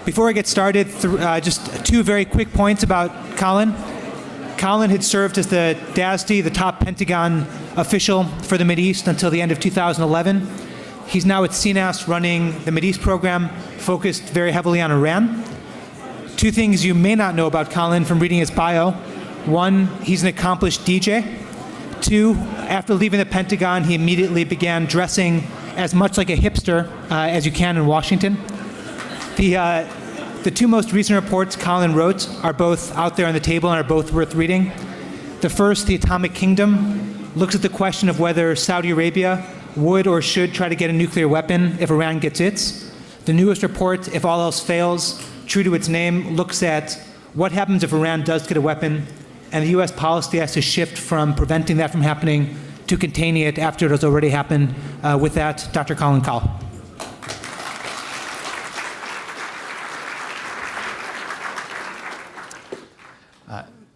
Before I get started, just two very quick points about Colin. Colin had served as the DASD, the top Pentagon official for the Mideast until the end of 2011. He's now at CNAS running the Mideast program, focused very heavily on Iran. Two things you may not know about Colin from reading his bio. One, he's an accomplished DJ. Two, after leaving the Pentagon, he immediately began dressing as much like a hipster as you can in Washington. The two most recent reports Colin wrote are both out there on the table and are both worth reading. The first, The Atomic Kingdom, looks at the question of whether Saudi Arabia would or should try to get a nuclear weapon if Iran gets its. The newest report, If All Else Fails, true to its name, looks at what happens if Iran does get a weapon, and the U.S. policy has to shift from preventing that from happening to containing it after it has already happened. With that, Dr. Colin Kahl.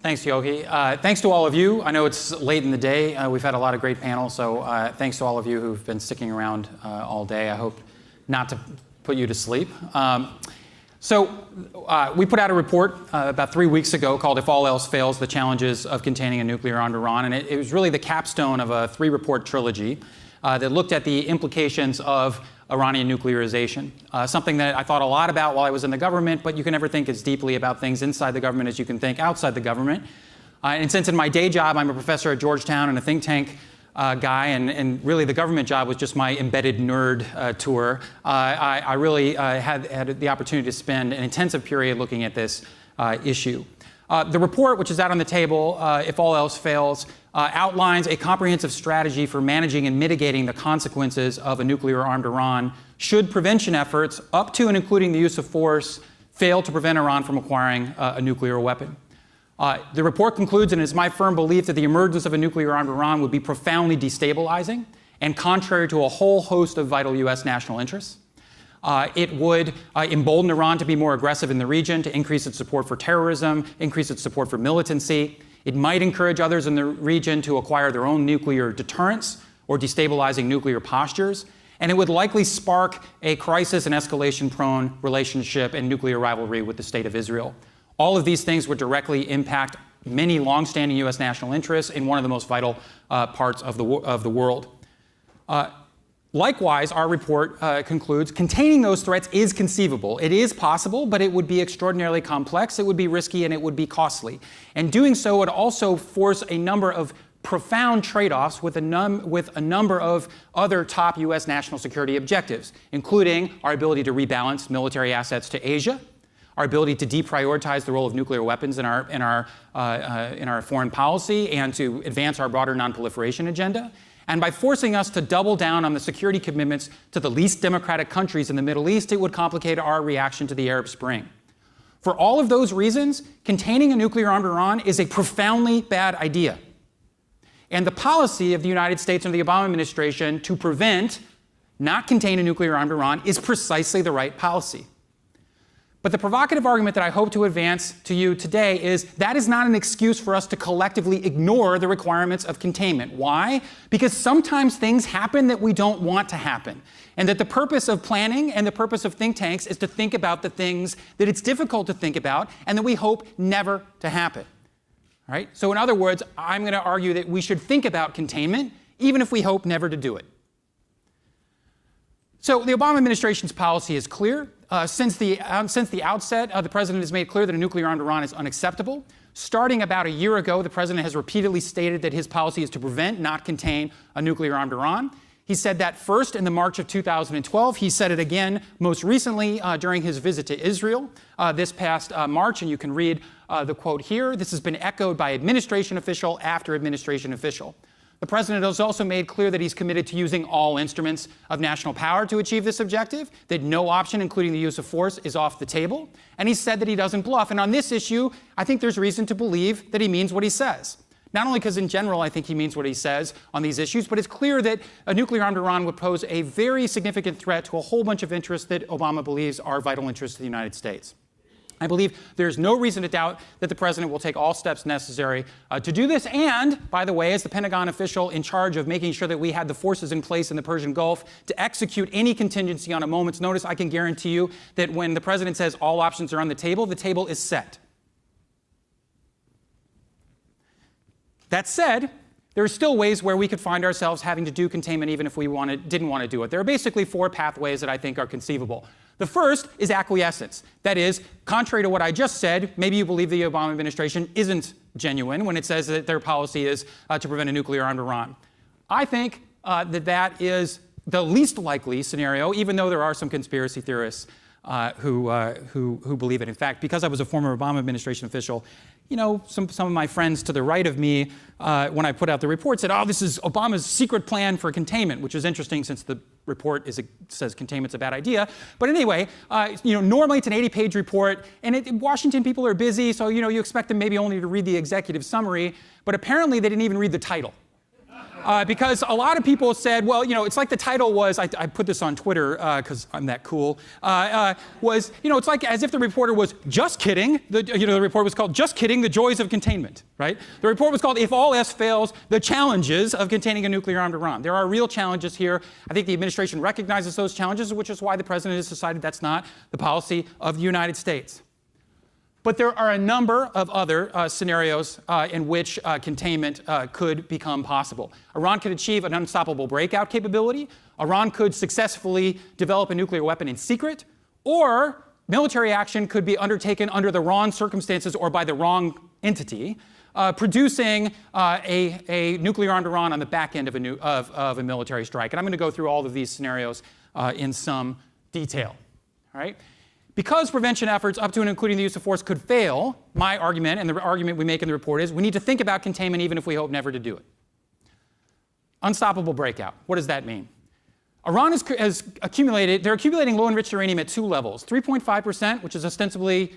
Thanks, Yogi. Thanks to all of you. I know it's late in the day. We've had a lot of great panels, so thanks to all of you who've been sticking around all day. I hope not to put you to sleep. We put out a report about 3 weeks ago called If All Else Fails, The Challenges of Containing a Nuclear-Armed Iran, and it was really the capstone of a 3-report trilogy that looked at the implications of Iranian nuclearization, something that I thought a lot about while I was in the government, but you can never think as deeply about things inside the government as you can think outside the government. And since in my day job I'm a professor at Georgetown and a think tank guy, and really the government job was just my embedded nerd tour, I really had the opportunity to spend an intensive period looking at this issue. The report, which is out on the table, If All Else Fails, outlines a comprehensive strategy for managing and mitigating the consequences of a nuclear-armed Iran should prevention efforts, up to and including the use of force, fail to prevent Iran from acquiring a nuclear weapon. The report concludes, and it is my firm belief that the emergence of a nuclear-armed Iran would be profoundly destabilizing and contrary to a whole host of vital U.S. national interests. It would embolden Iran to be more aggressive in the region, to increase its support for terrorism, increase its support for militancy. It might encourage others in the region to acquire their own nuclear deterrence or destabilizing nuclear postures. And it would likely spark a crisis and escalation-prone relationship and nuclear rivalry with the State of Israel. All of these things would directly impact many longstanding U.S. national interests in one of the most vital parts of the world. Likewise, our report concludes containing those threats is conceivable. It is possible, but it would be extraordinarily complex, it would be risky, and it would be costly. And doing so would also force a number of profound trade-offs with a number of other top U.S. national security objectives, including our ability to rebalance military assets to Asia, our ability to deprioritize the role of nuclear weapons in our foreign policy, and to advance our broader nonproliferation agenda. And by forcing us to double down on the security commitments to the least democratic countries in the Middle East, it would complicate our reaction to the Arab Spring. For all of those reasons, containing a nuclear-armed Iran is a profoundly bad idea. And the policy of the United States and the Obama administration to prevent, not contain a nuclear-armed Iran is precisely the right policy. But the provocative argument that I hope to advance to you today is that is not an excuse for us to collectively ignore the requirements of containment. Why? Because sometimes things happen that we don't want to happen. And that the purpose of planning and the purpose of think tanks is to think about the things that it's difficult to think about and that we hope never to happen. All right? So in other words, I'm going to argue that we should think about containment even if we hope never to do it. So the Obama administration's policy is clear. Since the outset, the president has made clear that a nuclear-armed Iran is unacceptable. Starting about a year ago, the president has repeatedly stated that his policy is to prevent, not contain, a nuclear-armed Iran. He said that first in the March of 2012. He said it again most recently during his visit to Israel this past March, and you can read the quote here. This has been echoed by administration official after administration official. The president has also made clear that he's committed to using all instruments of national power to achieve this objective, that no option, including the use of force, is off the table. And he said that he doesn't bluff. And on this issue, I think there's reason to believe that he means what he says. Not only because in general I think he means what he says on these issues, but it's clear that a nuclear-armed Iran would pose a very significant threat to a whole bunch of interests that Obama believes are vital interests of the United States. I believe there's no reason to doubt that the president will take all steps necessary to do this. And, by the way, as the Pentagon official in charge of making sure that we had the forces in place in the Persian Gulf to execute any contingency on a moment's notice, I can guarantee you that when the president says all options are on the table is set. That said, there are still ways where we could find ourselves having to do containment even if we didn't want to do it. There are basically 4 pathways that I think are conceivable. The first is acquiescence. That is, contrary to what I just said, maybe you believe the Obama administration isn't genuine when it says that their policy is to prevent a nuclear-armed Iran. I think that is the least likely scenario, even though there are some conspiracy theorists who believe it. In fact, because I was a former Obama administration official, you know, some of my friends to the right of me, when I put out the report, said, oh, this is Obama's secret plan for containment, which is interesting since the report says containment's a bad idea. But anyway, normally it's an 80-page report, and Washington people are busy, so you expect them maybe only to read the executive summary, but apparently they didn't even read the title. Because a lot of people said, well, it's like the title was, I put this on Twitter because I'm that cool, it's like as if the reporter was just kidding. The report was called Just Kidding, The Joys of Containment, right? The report was called If All Else Fails, The Challenges of Containing a Nuclear-Armed Iran. There are real challenges here. I think the administration recognizes those challenges, which is why the president has decided that's not the policy of the United States. But there are a number of other scenarios in which containment could become possible. Iran could achieve an unstoppable breakout capability. Iran could successfully develop a nuclear weapon in secret. Or military action could be undertaken under the wrong circumstances or by the wrong entity, producing a nuclear-armed Iran on the back end of a military strike. And I'm going to go through all of these scenarios in some detail. All right? Because prevention efforts up to and including the use of force could fail, my argument, and the argument we make in the report is, we need to think about containment even if we hope never to do it. Unstoppable breakout. What does that mean? Iran has accumulated, they're accumulating low-enriched uranium at 2 levels. 3.5%, which is ostensibly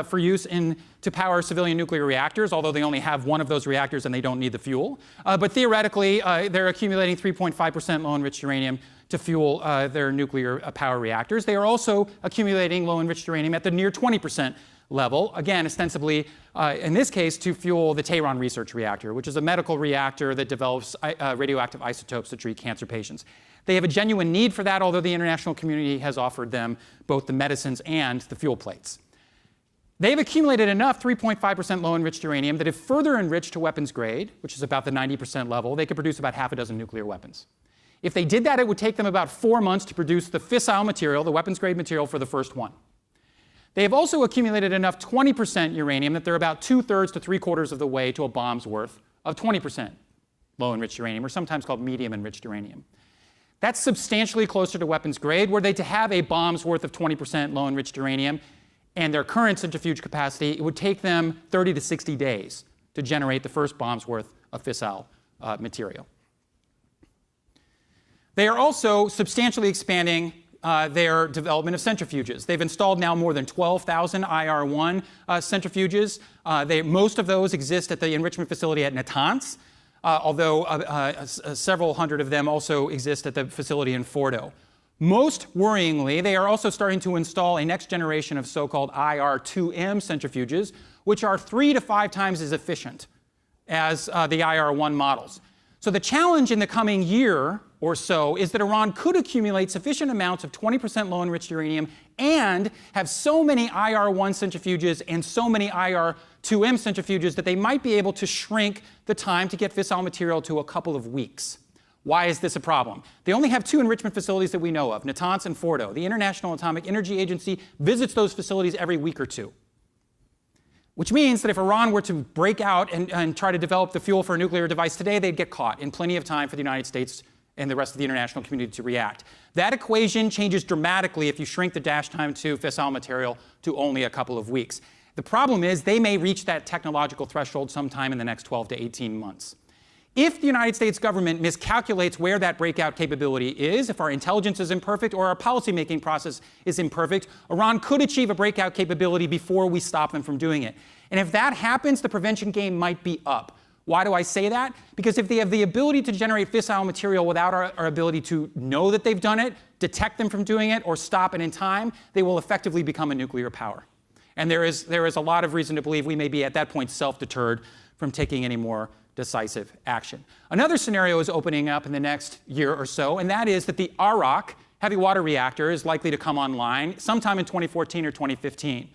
for use to power civilian nuclear reactors, although they only have one of those reactors and they don't need the fuel. But theoretically, they're accumulating 3.5% low-enriched uranium to fuel their nuclear power reactors. They are also accumulating low-enriched uranium at the near 20% level, again, ostensibly, in this case, to fuel the Tehran Research Reactor, which is a medical reactor that develops radioactive isotopes to treat cancer patients. They have a genuine need for that, although the international community has offered them both the medicines and the fuel plates. They've accumulated enough 3.5% low-enriched uranium that if further enriched to weapons grade, which is about the 90% level, they could produce about half a dozen nuclear weapons. If they did that, it would take them about 4 months to produce the fissile material, the weapons-grade material, for the first one. They have also accumulated enough 20% uranium that they're about 2/3 to 3/4 of the way to a bomb's worth of 20% low-enriched uranium, or sometimes called medium-enriched uranium. That's substantially closer to weapons grade, were they to have a bomb's worth of 20% low-enriched uranium and their current centrifuge capacity, it would take them 30 to 60 days to generate the first bomb's worth of fissile material. They are also substantially expanding their development of centrifuges. They've installed now more than 12,000 IR-1 centrifuges. Most of those exist at the enrichment facility at Natanz, although several hundred of them also exist at the facility in Fordo. Most worryingly, they are also starting to install a next generation of so-called IR-2M centrifuges, which are 3 to 5 times as efficient as the IR-1 models. So the challenge in the coming year or so is that Iran could accumulate sufficient amounts of 20% low-enriched uranium and have so many IR-1 centrifuges and so many IR-2M centrifuges that they might be able to shrink the time to get fissile material to a couple of weeks. Why is this a problem? They only have 2 enrichment facilities that we know of, Natanz and Fordo. The International Atomic Energy Agency visits those facilities every week or 2. Which means that if Iran were to break out and try to develop the fuel for a nuclear device today, they'd get caught in plenty of time for the United States and the rest of the international community to react. That equation changes dramatically if you shrink the dash time to fissile material to only a couple of weeks. The problem is they may reach that technological threshold sometime in the next 12 to 18 months. If the United States government miscalculates where that breakout capability is, if our intelligence is imperfect or our policymaking process is imperfect, Iran could achieve a breakout capability before we stop them from doing it. And if that happens, the prevention game might be up. Why do I say that? Because if they have the ability to generate fissile material without our ability to know that they've done it, detect them from doing it, or stop it in time, they will effectively become a nuclear power. And there is a lot of reason to believe we may be at that point self-deterred from taking any more decisive action. Another scenario is opening up in the next year or so, and that is that the Arak heavy water reactor is likely to come online sometime in 2014 or 2015.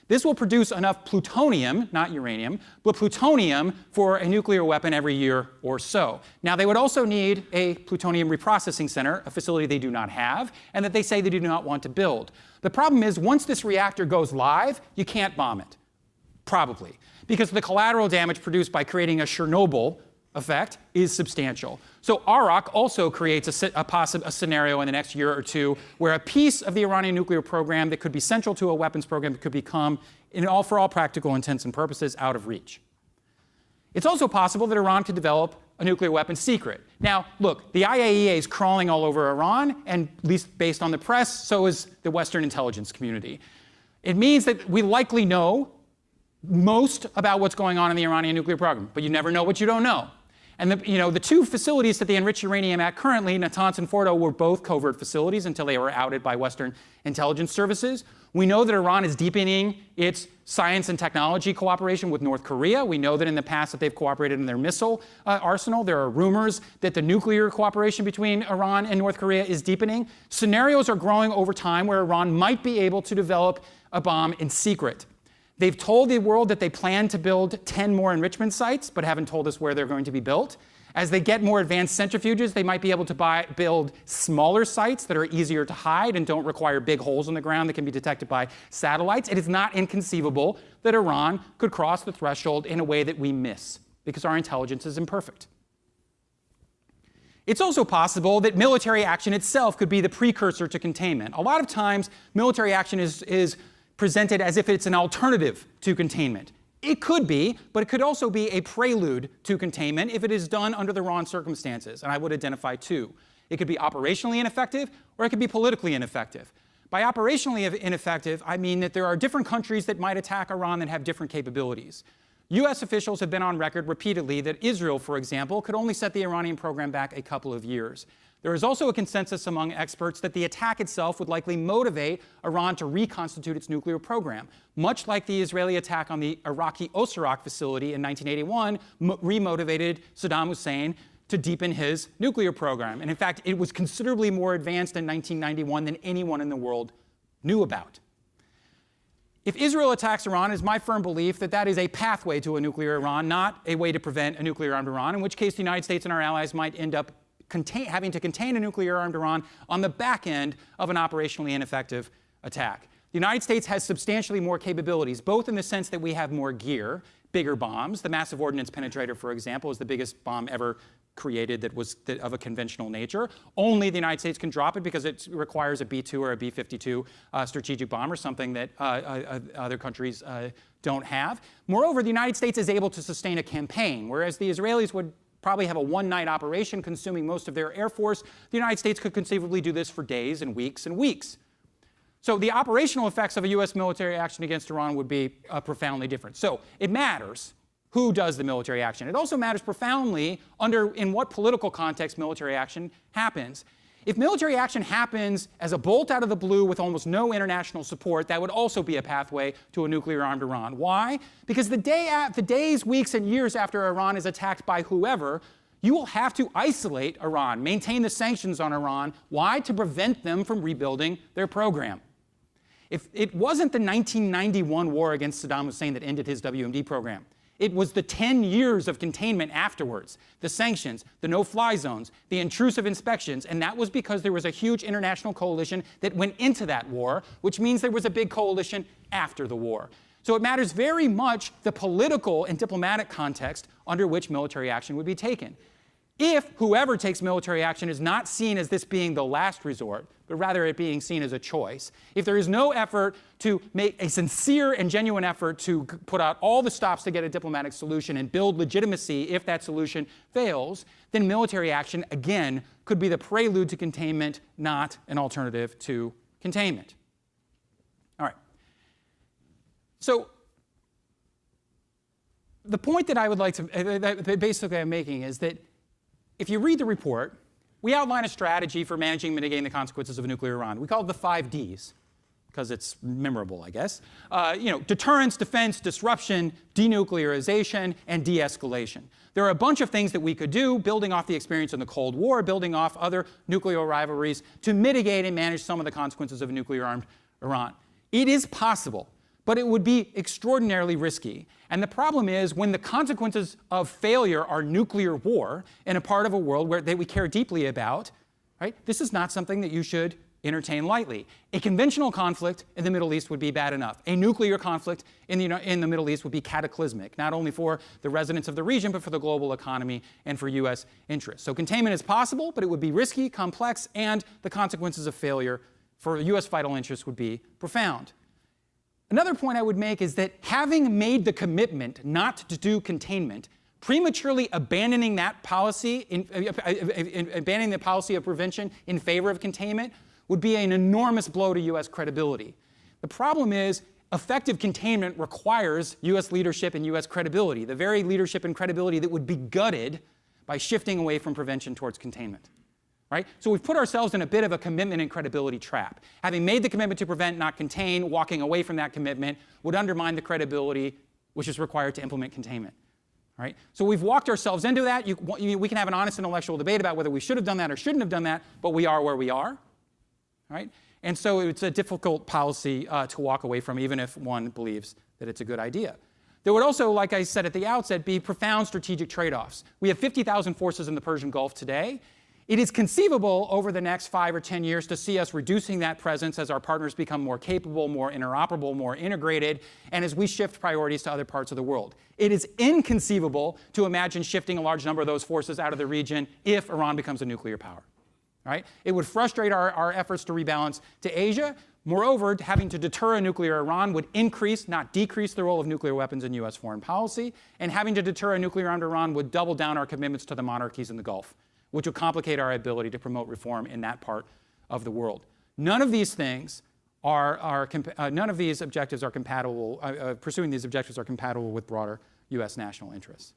This will produce enough plutonium, not uranium, but plutonium for a nuclear weapon every year or so. Now, they would also need a plutonium reprocessing center, a facility they do not have, and that they say they do not want to build. The problem is, once this reactor goes live, you can't bomb it, probably, because the collateral damage produced by creating a Chernobyl effect is substantial. So Arak also creates a scenario in the next year or two where a piece of the Iranian nuclear program that could be central to a weapons program could become, for all practical intents and purposes, out of reach. It's also possible that Iran could develop a nuclear weapon secret. Now, look, the IAEA is crawling all over Iran, and at least based on the press, so is the Western intelligence community. It means that we likely know most about what's going on in the Iranian nuclear program, but you never know what you don't know. And the two facilities that they enrich uranium at currently, Natanz and Fordo, were both covert facilities until they were outed by Western intelligence services. We know that Iran is deepening its science and technology cooperation with North Korea. We know that in the past that they've cooperated in their missile arsenal. There are rumors that the nuclear cooperation between Iran and North Korea is deepening. Scenarios are growing over time where Iran might be able to develop a bomb in secret. They've told the world that they plan to build 10 more enrichment sites, but haven't told us where they're going to be built. As they get more advanced centrifuges, they might be able to build smaller sites that are easier to hide and don't require big holes in the ground that can be detected by satellites. It is not inconceivable that Iran could cross the threshold in a way that we miss, because our intelligence is imperfect. It's also possible that military action itself could be the precursor to containment. A lot of times, military action is presented as if it's an alternative to containment. It could be, but it could also be a prelude to containment if it is done under the wrong circumstances, and I would identify two. It could be operationally ineffective, or it could be politically ineffective. By operationally ineffective, I mean that there are different countries that might attack Iran that have different capabilities. U.S. officials have been on record repeatedly that Israel, for example, could only set the Iranian program back a couple of years. There is also a consensus among experts that the attack itself would likely motivate Iran to reconstitute its nuclear program, much like the Israeli attack on the Iraqi Osirak facility in 1981 remotivated Saddam Hussein to deepen his nuclear program. And in fact, it was considerably more advanced in 1991 than anyone in the world knew about. If Israel attacks Iran, it is my firm belief that that is a pathway to a nuclear Iran, not a way to prevent a nuclear-armed Iran, in which case the United States and our allies might end up having to contain a nuclear-armed Iran on the back end of an operationally ineffective attack. The United States has substantially more capabilities, both in the sense that we have more gear, bigger bombs. The massive ordnance penetrator, for example, is the biggest bomb ever created that was of a conventional nature. Only the United States can drop it because it requires a B-2 or a B-52 strategic bomber, something that other countries don't have. Moreover, the United States is able to sustain a campaign, whereas the Israelis would probably have a one-night operation consuming most of their air force. The United States could conceivably do this for days and weeks and weeks. So the operational effects of a U.S. military action against Iran would be profoundly different. So it matters who does the military action. It also matters profoundly in what political context military action happens. If military action happens as a bolt out of the blue with almost no international support, that would also be a pathway to a nuclear-armed Iran. Why? Because the days, weeks, and years after Iran is attacked by whoever, you will have to isolate Iran, maintain the sanctions on Iran. Why? To prevent them from rebuilding their program. If it wasn't the 1991 war against Saddam Hussein that ended his WMD program, it was the 10 years of containment afterwards, the sanctions, the no-fly zones, the intrusive inspections, and that was because there was a huge international coalition that went into that war, which means there was a big coalition after the war. So it matters very much the political and diplomatic context under which military action would be taken. If whoever takes military action is not seen as this being the last resort, but rather it being seen as a choice, if there is no effort to make a sincere and genuine effort to put out all the stops to get a diplomatic solution and build legitimacy if that solution fails, then military action, again, could be the prelude to containment, not an alternative to containment. All right. So the point that I would like to, that basically I'm making is that if you read the report, we outline a strategy for managing and mitigating the consequences of a nuclear Iran. We call it the 5 Ds. because it's memorable, I guess. Deterrence, defense, disruption, denuclearization, and de-escalation. There are a bunch of things that we could do, building off the experience in the Cold War, building off other nuclear rivalries, to mitigate and manage some of the consequences of a nuclear-armed Iran. It is possible, but it would be extraordinarily risky. And the problem is, when the consequences of failure are nuclear war in a part of a world that we care deeply about, right, this is not something that you should entertain lightly. A conventional conflict in the Middle East would be bad enough. A nuclear conflict in the Middle East would be cataclysmic, not only for the residents of the region, but for the global economy and for U.S. interests. So containment is possible, but it would be risky, complex, and the consequences of failure for U.S. vital interests would be profound. Another point I would make is that having made the commitment not to do containment, prematurely abandoning that policy, abandoning the policy of prevention in favor of containment, would be an enormous blow to U.S. credibility. The problem is, effective containment requires U.S. leadership and U.S. credibility, the very leadership and credibility that would be gutted by shifting away from prevention towards containment. Right? So we've put ourselves in a bit of a commitment and credibility trap. Having made the commitment to prevent, not contain, walking away from that commitment would undermine the credibility which is required to implement containment. Right? So we've walked ourselves into that. We can have an honest intellectual debate about whether we should have done that or shouldn't have done that, but we are where we are. Right? And so it's a difficult policy to walk away from, even if one believes that it's a good idea. There would also, like I said at the outset, be profound strategic trade-offs. We have 50,000 forces in the Persian Gulf today. It is conceivable over the next 5 or 10 years to see us reducing that presence as our partners become more capable, more interoperable, more integrated, and as we shift priorities to other parts of the world. It is inconceivable to imagine shifting a large number of those forces out of the region if Iran becomes a nuclear power. Right? It would frustrate our efforts to rebalance to Asia. Moreover, having to deter a nuclear Iran would increase, not decrease, the role of nuclear weapons in U.S. foreign policy. And having to deter a nuclear-armed Iran would double down our commitments to the monarchies in the Gulf, which would complicate our ability to promote reform in that part of the world. None of these things none of these objectives are compatible. Pursuing these objectives are compatible with broader U.S. national interests.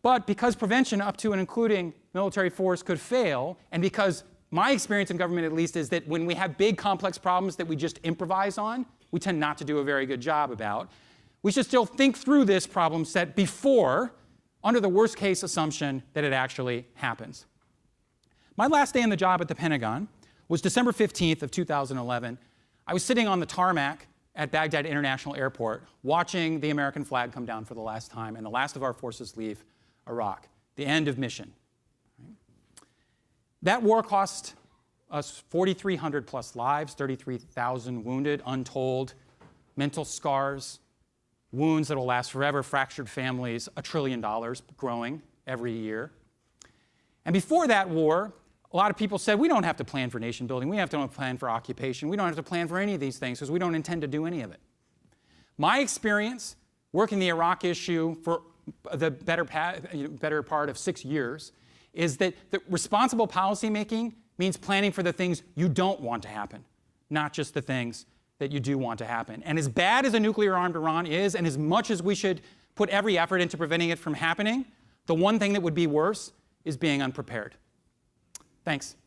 But because prevention up to and including military force could fail, and because my experience in government at least is that when we have big complex problems that we just improvise on, we tend not to do a very good job about, we should still think through this problem set before, under the worst case assumption that it actually happens. My last day on the job at the Pentagon was December 15th of 2011. I was sitting on the tarmac at Baghdad International Airport watching the American flag come down for the last time and the last of our forces leave Iraq, the end of mission. That war cost us 4,300 plus lives, 33,000 wounded, untold, mental scars, wounds that will last forever, fractured families, $1 trillion growing every year. And before that war, a lot of people said, we don't have to plan for nation building, we have to plan for occupation, we don't have to plan for any of these things because we don't intend to do any of it. My experience working the Iraq issue for the better part of 6 years is that the responsible policymaking means planning for the things you don't want to happen, not just the things that you do want to happen. And as bad as a nuclear-armed Iran is, and as much as we should put every effort into preventing it from happening, the one thing that would be worse is being unprepared. Thanks.